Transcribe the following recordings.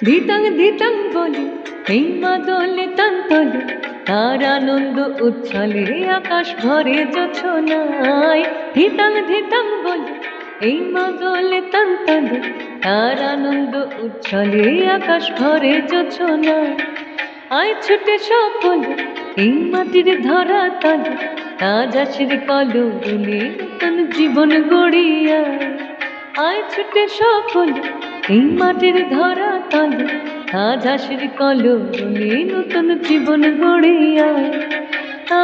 ধিতাং ধিতাং বলে এই মাদলে তান্তলে তার আনন্দ উচ্ছলে আকাশ ভরে জোছনায়। ধিতাং ধিতাং বলে এই মাদলে তান্তলে তার আনন্দ উচ্ছলে আকাশ ভরে জোছনায়। আয় ছুটে সকলে এই মাটির ধরা তলে আজ আসির কলরুলে নতুন জীবন গড়িয়া। আয় ছুটে সকলে এই মাটির ধরা তলে আজ আসির কলরুলে নতুন জীবন গড়িয়া।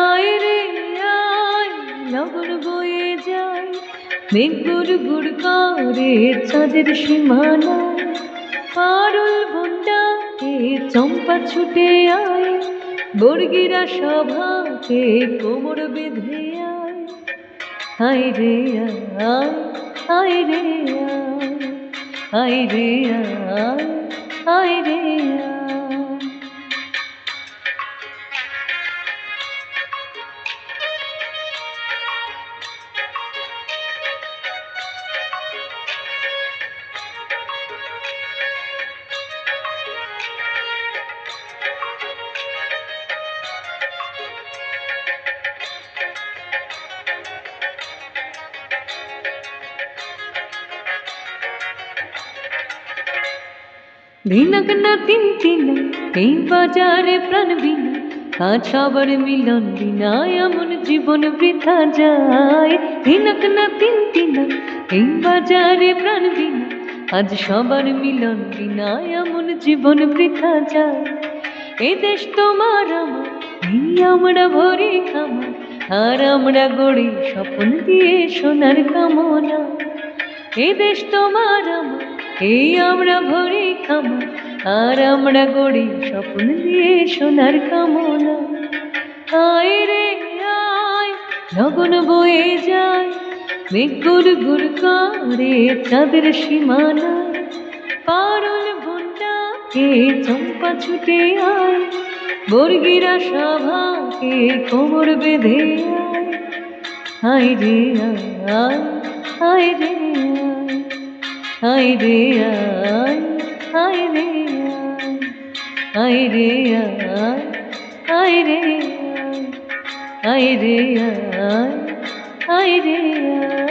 আয় রে আয় লগন বয়ে যায় মেঘ গুড় গুড় করে চাঁদের সীমানায়। পারুল বন্ডাকে চম্পা ছুটে আয় বর্গিরা সভাকে কোমর বেঁধে আয়। আয় রে আয় আয় রে আয় রে আয় আয় রে আয়। ভিনক না তিন তিন এই বাজারে প্রাণ বিনা আজ সবার মিলন বিনা এমন জীবন বৃথা যায়। ভিনক না তিন তিন এই বাজারে প্রাণ বিনা আজ সবার মিলন বিনা এমন জীবন বৃথা যায়। এ দেশ তোমার আমার এই আমরা ভরি খামা আর আমরা গড়ি স্বপ্ন দিয়ে সোনার কামনা। এ দেশ তোমার আমার এই আমরা ভরি খামা আর আমরা গড়ি স্বপ্ন দিয়ে সোনার কামনা। আয় রে আয় লগন বয়ে যায় মেঘ গুড় গুড় করে চাঁদের সীমানায়। পারুল বন্ডাকে চম্পা ছুটে আয় বর্গিরা সভাকে কোমর বেঁধে আয়। আয় রে আয় আয় রে আয় রে আয় আয় রে আয় রে আয় আয় রে আয় রে আয় আয় রে আয়।